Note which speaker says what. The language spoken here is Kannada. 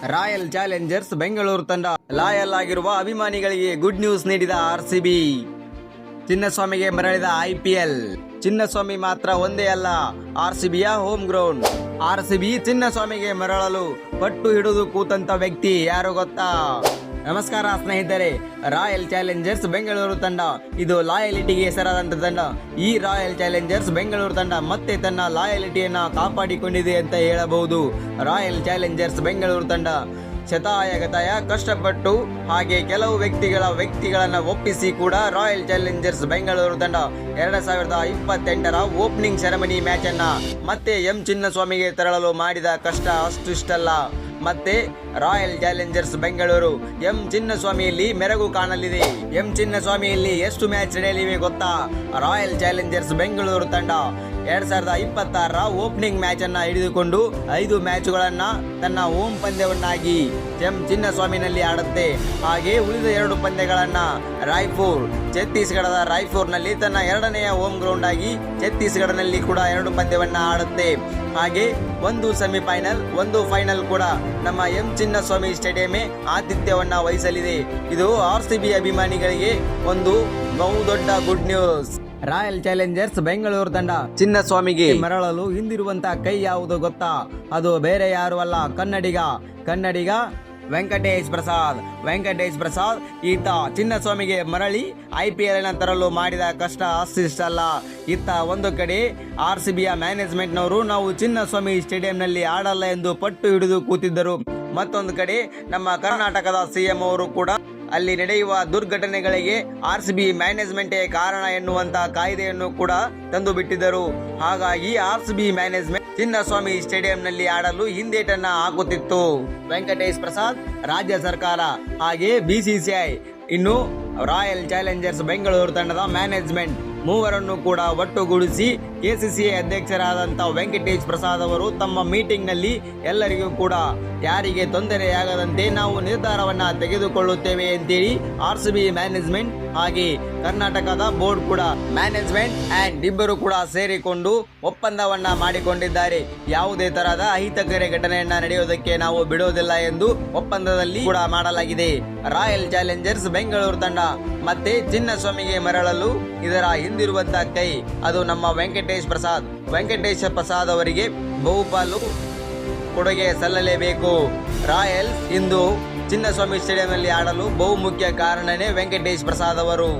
Speaker 1: ರಾಯಲ್ ಚಾಲೆಂಜರ್ಸ್ ಬೆಂಗಳೂರು ತಂಡ ಲಾಯಲ್ ಆಗಿರುವ ಅಭಿಮಾನಿಗಳಿಗೆ ಗುಡ್ ನ್ಯೂಸ್ ನೀಡಿದ ಆರ್ಸಿಬಿ. ಚಿನ್ನಸ್ವಾಮಿಗೆ ಮರಳಿದ IPL. ಚಿನ್ನಸ್ವಾಮಿ ಮಾತ್ರ ಒಂದೇ ಅಲ್ಲ, ಆರ್ಸಿಬಿಯ ಹೋಮ್ ಗ್ರೌಂಡ್. ಆರ್ಸಿಬಿ ಚಿನ್ನಸ್ವಾಮಿಗೆ ಮರಳಲು ಪಟ್ಟು ಹಿಡಿದು ಕೂತಂತ ವ್ಯಕ್ತಿ ಯಾರು ಗೊತ್ತಾ? ನಮಸ್ಕಾರ ಸ್ನೇಹಿತರೆ, ರಾಯಲ್ ಚಾಲೆಂಜರ್ಸ್ ಬೆಂಗಳೂರು ತಂಡ ಇದು ಲಾಯಲಿಟಿಗೆ ಹೆಸರಾದಂತ ತಂಡ. ಈ ರಾಯಲ್ ಚಾಲೆಂಜರ್ಸ್ ಬೆಂಗಳೂರು ತಂಡ ಮತ್ತೆ ತನ್ನ ಲಾಯಲಿಟಿಯನ್ನ ಕಾಪಾಡಿಕೊಂಡಿದೆ ಅಂತ ಹೇಳಬಹುದು. ರಾಯಲ್ ಚಾಲೆಂಜರ್ಸ್ ಬೆಂಗಳೂರು ತಂಡ ಶತಾಯಗತಾಯ ಕಷ್ಟಪಟ್ಟು ಹಾಗೆ ಕೆಲವು ವ್ಯಕ್ತಿಗಳನ್ನ ಒಪ್ಪಿಸಿ ಕೂಡ ರಾಯಲ್ ಚಾಲೆಂಜರ್ಸ್ ಬೆಂಗಳೂರು ತಂಡ 2028ರ ಓಪನಿಂಗ್ ಸೆರೆಮನಿ ಮ್ಯಾಚ್ ಅನ್ನ ಮತ್ತೆ ಚಿನ್ನಸ್ವಾಮಿಗೆ ತರಳಲು ಮಾಡಿದ ಕಷ್ಟ ಅಷ್ಟಿಷ್ಟಲ್ಲ. ಮತ್ತೆ ರಾಯಲ್ ಚಾಲೆಂಜರ್ಸ್ ಬೆಂಗಳೂರು ಚಿನ್ನಸ್ವಾಮಿಯಲ್ಲಿ ಮೆರಗು ಕಾಣಲಿದೆ. ಚಿನ್ನಸ್ವಾಮಿಯಲ್ಲಿ ಎಷ್ಟು ಮ್ಯಾಚ್ ನಡೆಯಲಿವೆ ಗೊತ್ತಾ? ರಾಯಲ್ ಚಾಲೆಂಜರ್ಸ್ ಬೆಂಗಳೂರು ತಂಡ 2026ರ ಓಪನಿಂಗ್ ಮ್ಯಾಚ್ ಅನ್ನ ಹಿಡಿದುಕೊಂಡು 5 ಮ್ಯಾಚ್ಗಳನ್ನ ತನ್ನ ಹೋಮ್ ಪಂದ್ಯವನ್ನಾಗಿ ಚಿನ್ನಸ್ವಾಮಿನಲ್ಲಿ ಆಡುತ್ತೆ. ಹಾಗೆ ಉಳಿದ 2 ಪಂದ್ಯಗಳನ್ನ ಛತ್ತೀಸ್ಗಢದ ರಾಯ್ಪುರ್ನಲ್ಲಿ ತನ್ನ 2ನೇ ಹೋಮ್ ಗ್ರೌಂಡ್ ಆಗಿ ಛತ್ತೀಸ್ಗಢನಲ್ಲಿ ಕೂಡ 2 ಪಂದ್ಯವನ್ನ ಆಡುತ್ತೆ. ಹಾಗೆ 1 ಸೆಮಿಫೈನಲ್ 1 ಫೈನಲ್ ಕೂಡ ನಮ್ಮ ಚಿನ್ನಸ್ವಾಮಿ ಸ್ಟೇಡಿಯಂಗೆ ಆತಿಥ್ಯವನ್ನ ವಹಿಸಲಿದೆ. ಇದು ಆರ್ಸಿಬಿ ಅಭಿಮಾನಿಗಳಿಗೆ ಒಂದು ಬಹುದೊಡ್ಡ good news. Royal Challengers Bengaluru ತಂಡ ಚಿನ್ನಸ್ವಾಮಿಗೆ ಮರಳಲು ಹಿಂದಿರುವಂತ ಕೈ ಯಾವುದು ಗೊತ್ತಾ? ಅದು ಬೇರೆ ಯಾರು ಅಲ್ಲ, ಕನ್ನಡಿಗ ವೆಂಕಟೇಶ್ ಪ್ರಸಾದ್. ಈತ ಚಿನ್ನಸ್ವಾಮಿಗೆ ಮರಳಿ IPL ತರಲು ಮಾಡಿದ ಕಷ್ಟ ಅಷ್ಟಿಷ್ಟಲ್ಲ. ಇತ್ತ ಒಂದು ಕಡೆ ಆರ್ಸಿಬಿಯ ಮ್ಯಾನೇಜ್ಮೆಂಟ್ನವರು ನಾವು ಚಿನ್ನಸ್ವಾಮಿ ಸ್ಟೇಡಿಯಂನಲ್ಲಿ ಆಡಲ್ಲ ಎಂದು ಪಟ್ಟು ಹಿಡಿದು ಕೂತಿದ್ದರು. ಮತ್ತೊಂದು ಕಡೆ ನಮ್ಮ ಕರ್ನಾಟಕದ CM ಅವರು ಕೂಡ ಅಲ್ಲಿ ನಡೆಯುವ ದುರ್ಘಟನೆಗಳಿಗೆ ಆರ್ಸಿಬಿ ಮ್ಯಾನೇಜ್ಮೆಂಟೇ ಕಾರಣ ಎನ್ನುವಂತ ಕಾಯ್ದೆಯನ್ನು ಕೂಡ ತಂದು ಬಿಟ್ಟಿದ್ದರು. ಹಾಗಾಗಿ ಆರ್ಸಿಬಿ ಮ್ಯಾನೇಜ್ಮೆಂಟ್ ಚಿನ್ನಸ್ವಾಮಿ ಸ್ಟೇಡಿಯಂನಲ್ಲಿ ಆಡಲು ಹಿಂದೇಟನ್ನ ಹಾಕುತ್ತಿತ್ತು. ವೆಂಕಟೇಶ್ ಪ್ರಸಾದ್, ರಾಜ್ಯ ಸರ್ಕಾರ ಹಾಗೆ BCCI, ಇನ್ನು ರಾಯಲ್ ಚಾಲೆಂಜರ್ಸ್ ಬೆಂಗಳೂರು ತಂಡದ ಮ್ಯಾನೇಜ್ಮೆಂಟ್ ಮೂವರನ್ನು ಕೂಡ ಒಟ್ಟುಗೂಡಿಸಿ KCCA ಅಧ್ಯಕ್ಷರಾದಂಥ ವೆಂಕಟೇಶ್ ಪ್ರಸಾದ್ ಅವರು ತಮ್ಮ ಮೀಟಿಂಗ್ ನಲ್ಲಿ ಎಲ್ಲರಿಗೂ ಕೂಡ ಯಾರಿಗೆ ತೊಂದರೆಯಾಗದಂತೆ ನಾವು ನಿರ್ಧಾರವನ್ನ ತೆಗೆದುಕೊಳ್ಳುತ್ತೇವೆ ಅಂತೇಳಿ ಆರ್ಸಿಬಿ ಮ್ಯಾನೇಜ್ಮೆಂಟ್ ಹಾಗೆ ಕರ್ನಾಟಕದ ಬೋರ್ಡ್ ಕೂಡ ಮ್ಯಾನೇಜ್ಮೆಂಟ್ ಅಂಡ್ ಇಬ್ಬರು ಕೂಡ ಸೇರಿಕೊಂಡು ಒಪ್ಪಂದವನ್ನ ಮಾಡಿಕೊಂಡಿದ್ದಾರೆ. ಯಾವುದೇ ತರಹದ ಅಹಿತಕರ ಘಟನೆಯನ್ನ ನಡೆಯುವುದಕ್ಕೆ ನಾವು ಬಿಡೋದಿಲ್ಲ ಎಂದು ಒಪ್ಪಂದದಲ್ಲಿ ಕೂಡ ಮಾಡಲಾಗಿದೆ. ರಾಯಲ್ ಚಾಲೆಂಜರ್ಸ್ ಬೆಂಗಳೂರು ತಂಡ ಮತ್ತೆ ಚಿನ್ನಸ್ವಾಮಿಗೆ ಮರಳಲು ಇದರ ಹಿಂದಿರುವಂತಹ ಕೈ ಅದು ನಮ್ಮ ವೆಂಕಟೇಶ್ ಪ್ರಸಾದ್ ಅವರಿಗೆ ಬಹುಪಾಲು ಕೊಡುಗೆ ಸಲ್ಲಲೇಬೇಕು. ರಾಯಲ್ಸ್ ಇಂದು ಚಿನ್ನಸ್ವಾಮಿ ಸ್ಟೇಡಿಯಂನಲ್ಲಿ ಆಡಲು ಬಹುಮುಖ್ಯ ಕಾರಣನೇ ವೆಂಕಟೇಶ್ ಪ್ರಸಾದ್ ಅವರು.